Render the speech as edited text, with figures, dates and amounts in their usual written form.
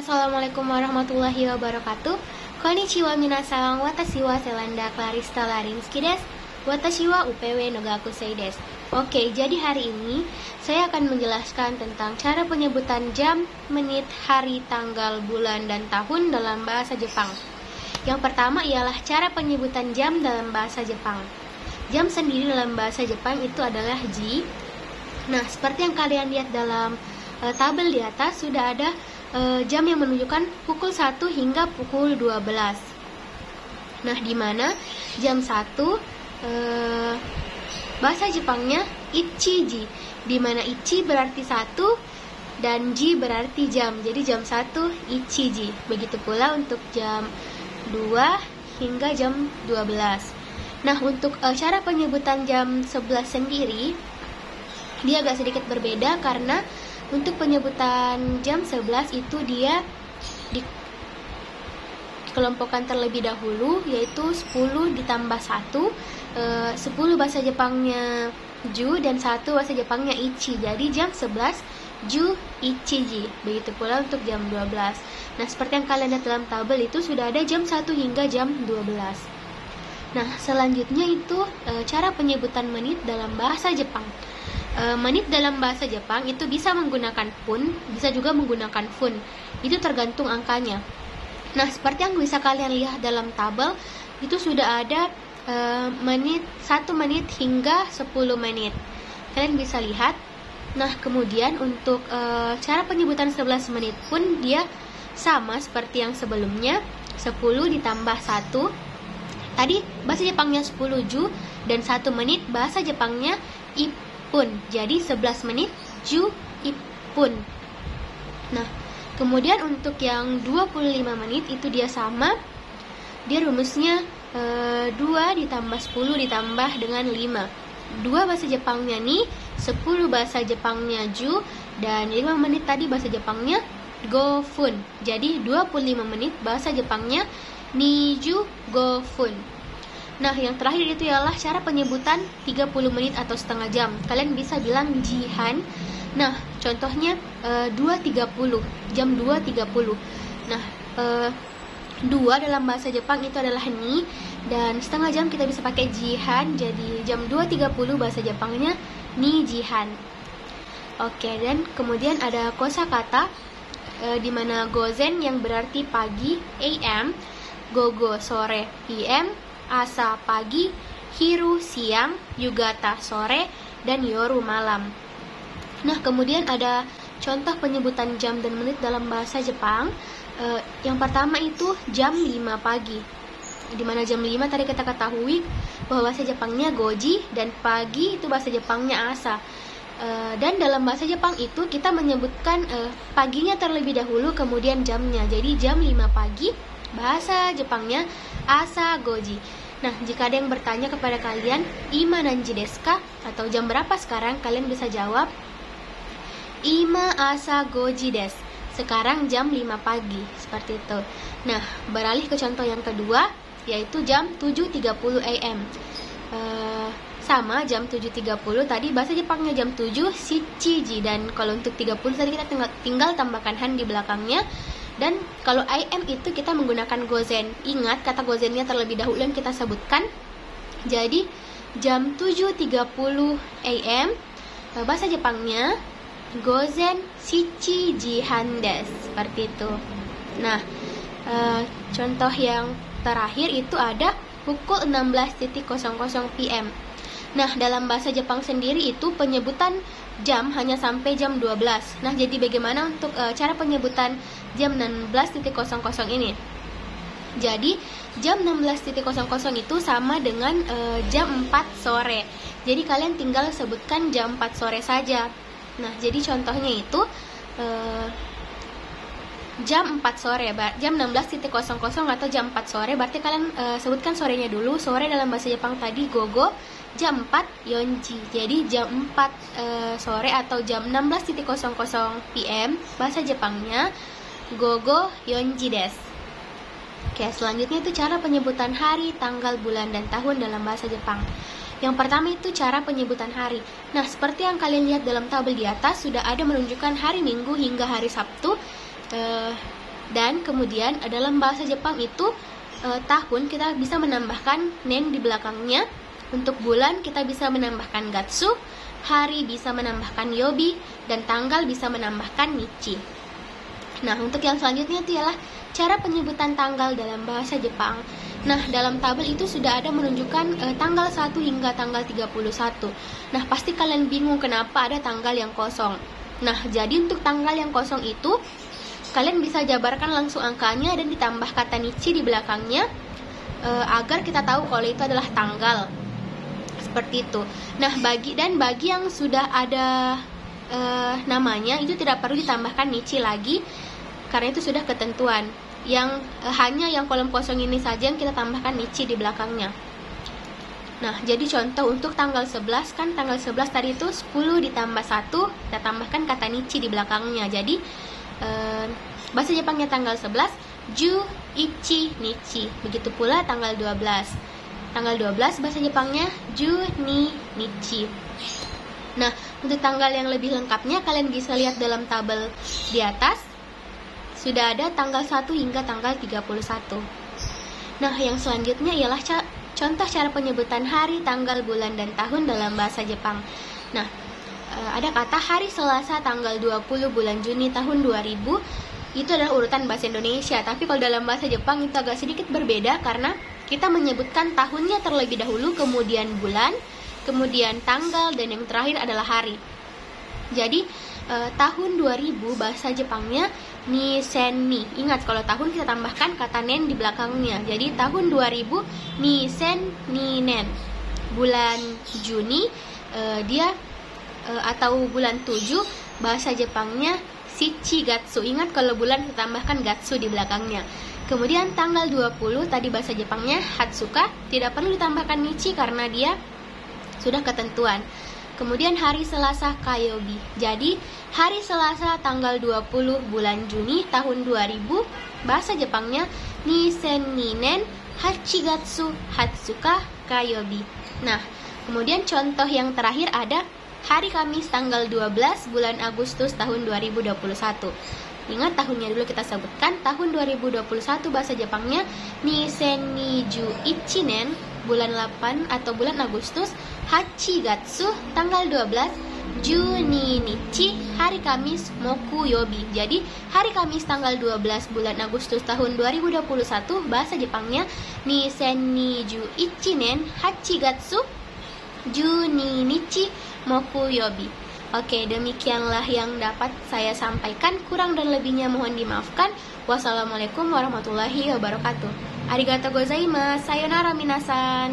Assalamualaikum warahmatullahi wabarakatuh. Konnichiwa minasan, watashi wa Selanda Clarista Larinski desu. Watashi wa UPW Nagakusei desu. Oke, jadi hari ini saya akan menjelaskan tentang cara penyebutan jam, menit, hari, tanggal, bulan, dan tahun dalam bahasa Jepang. Yang pertama ialah cara penyebutan jam dalam bahasa Jepang. Jam sendiri dalam bahasa Jepang itu adalah ji. Nah, seperti yang kalian lihat dalam tabel di atas, sudah ada jam yang menunjukkan pukul 1 hingga pukul 12. Nah, di mana jam 1 bahasa Jepangnya ichiji, di mana ichi berarti 1 dan ji berarti jam. Jadi jam 1 ichiji. Begitu pula untuk jam 2 hingga jam 12. Nah, untuk cara penyebutan jam 11 sendiri dia agak sedikit berbeda, karena untuk penyebutan jam 11 itu dia dikelompokkan terlebih dahulu, yaitu 10 ditambah 1. 10 bahasa Jepangnya ju dan 1 bahasa Jepangnya ichi. Jadi jam 11 ju ichiji. Begitu pula untuk jam 12. Nah, seperti yang kalian lihat dalam tabel itu sudah ada jam 1 hingga jam 12. Nah, selanjutnya itu cara penyebutan menit dalam bahasa Jepang. Menit dalam bahasa Jepang itu bisa menggunakan pun, bisa juga menggunakan fun. Itu tergantung angkanya. Nah, seperti yang bisa kalian lihat dalam tabel, itu sudah ada menit, 1 menit hingga 10 menit. Kalian bisa lihat. Nah, kemudian untuk cara penyebutan 11 menit pun dia sama seperti yang sebelumnya, 10 ditambah 1. Tadi bahasa Jepangnya 10 ju dan 1 menit bahasa Jepangnya ippun. Jadi 11 menit ju ippun. Nah, kemudian untuk yang 25 menit itu dia sama. Dia rumusnya 2 ditambah 10 ditambah dengan 5. 2 bahasa Jepangnya ni, 10 bahasa Jepangnya ju, dan 5 menit tadi bahasa Jepangnya gofun. Jadi 25 menit bahasa Jepangnya niju gofun. Nah, yang terakhir itu ialah cara penyebutan 30 menit atau setengah jam. Kalian bisa bilang jihan. Nah, contohnya 2.30, jam 2.30. Nah, 2 dalam bahasa Jepang itu adalah ni, dan setengah jam kita bisa pakai jihan. Jadi jam 2.30 bahasa Jepangnya ni jihan. Oke, dan kemudian ada kosakata di mana gozen yang berarti pagi, AM, gogo sore, PM, asa pagi, hiru siang, yugata sore, dan yoru malam. Nah, kemudian ada contoh penyebutan jam dan menit dalam bahasa Jepang. Yang pertama itu jam 5 pagi. Di mana jam 5 tadi kita ketahui bahwa bahasa Jepangnya goji, dan pagi itu bahasa Jepangnya asa. Dan dalam bahasa Jepang itu kita menyebutkan paginya terlebih dahulu, kemudian jamnya. Jadi jam 5 pagi bahasa Jepangnya asa goji. Nah, jika ada yang bertanya kepada kalian ima nanji desu ka, atau jam berapa sekarang, kalian bisa jawab ima asa goji desu, sekarang jam 5 pagi, seperti itu. Nah, beralih ke contoh yang kedua, yaitu jam 7.30 AM. Sama jam 7.30 tadi bahasa Jepangnya jam 7 shichiji, dan kalau untuk 30 tadi kita tinggal tambahkan han di belakangnya. Dan kalau AM itu kita menggunakan gozen. Ingat kata gozennya terlebih dahulu yang kita sebutkan. Jadi jam 7.30 AM bahasa Jepangnya gozen shichiji han desu, seperti itu. Nah, contoh yang terakhir itu ada pukul 16.00 PM. Nah, dalam bahasa Jepang sendiri itu penyebutan jam hanya sampai jam 12. Nah, jadi bagaimana untuk cara penyebutan jam 16.00 ini? Jadi, jam 16.00 itu sama dengan jam 4 sore. Jadi, kalian tinggal sebutkan jam 4 sore saja. Nah, jadi contohnya itu jam 4 sore, jam 16.00 atau jam 4 sore, berarti kalian sebutkan sorenya dulu. Sore dalam bahasa Jepang tadi gogo, jam 4 yonji. Jadi jam 4 sore atau jam 16.00 PM bahasa Jepangnya gogo yonji desu. Oke, selanjutnya itu cara penyebutan hari, tanggal, bulan, dan tahun dalam bahasa Jepang. Yang pertama itu cara penyebutan hari. Nah, seperti yang kalian lihat dalam tabel di atas, sudah ada menunjukkan hari Minggu hingga hari Sabtu. Dan kemudian dalam bahasa Jepang itu tahun kita bisa menambahkan nen di belakangnya. Untuk bulan kita bisa menambahkan gatsu, hari bisa menambahkan yobi, dan tanggal bisa menambahkan nichi. Nah, untuk yang selanjutnya itu ialah cara penyebutan tanggal dalam bahasa Jepang. Nah, dalam tabel itu sudah ada menunjukkan tanggal 1 hingga tanggal 31. Nah, pasti kalian bingung kenapa ada tanggal yang kosong. Nah, jadi untuk tanggal yang kosong itu kalian bisa jabarkan langsung angkanya dan ditambah kata nichi di belakangnya agar kita tahu kalau itu adalah tanggal. Seperti itu. Nah, bagi yang sudah ada namanya itu tidak perlu ditambahkan nichi lagi karena itu sudah ketentuan. Yang hanya yang kolom kosong ini saja yang kita tambahkan nichi di belakangnya. Nah, jadi contoh untuk tanggal 11 kan tanggal 11 tadi itu 10 ditambah 1, kita tambahkan kata nichi di belakangnya. Jadi bahasa Jepangnya tanggal 11 ju, ichi, nichi. Begitu pula tanggal 12. Tanggal 12 bahasa Jepangnya ju, ni, nichi. Nah, untuk tanggal yang lebih lengkapnya kalian bisa lihat dalam tabel di atas. Sudah ada tanggal 1 hingga tanggal 31. Nah, yang selanjutnya ialah contoh cara penyebutan hari, tanggal, bulan, dan tahun dalam bahasa Jepang. Nah, ada kata hari Selasa tanggal 20 bulan Juni tahun 2000. Itu adalah urutan bahasa Indonesia. Tapi kalau dalam bahasa Jepang itu agak sedikit berbeda karena kita menyebutkan tahunnya terlebih dahulu, kemudian bulan, kemudian tanggal, dan yang terakhir adalah hari. Jadi tahun 2000 bahasa Jepangnya nisen ni. Ingat kalau tahun kita tambahkan kata nen di belakangnya. Jadi tahun 2000 nisen ni nen. Bulan Juni dia atau bulan 7 bahasa Jepangnya shichigatsu. Ingat kalau bulan kita tambahkan gatsu di belakangnya. Kemudian tanggal 20 tadi bahasa Jepangnya hatsuka, tidak perlu ditambahkan nichi karena dia sudah ketentuan. Kemudian hari Selasa kayobi. Jadi hari Selasa tanggal 20 bulan Juni tahun 2000 bahasa Jepangnya nisen ninen hachigatsu hatsuka kayobi. Nah, kemudian contoh yang terakhir ada hari Kamis tanggal 12 bulan Agustus tahun 2021. Ingat tahunnya dulu kita sebutkan, tahun 2021 bahasa Jepangnya2021 nen, bulan 8 atau bulan Agustus, hachigatsu tanggal 12, Juni nichi, hari Kamis moku yobi. Jadi hari Kamis tanggal 12 bulan Agustus tahun 2021 bahasa Jepangnya 2021 nen hachigatsu Juni nichi moku yobi. Oke, demikianlah yang dapat saya sampaikan. Kurang dan lebihnya mohon dimaafkan. Wassalamualaikum warahmatullahi wabarakatuh. Arigatou gozaimasu. Sayonara minasan.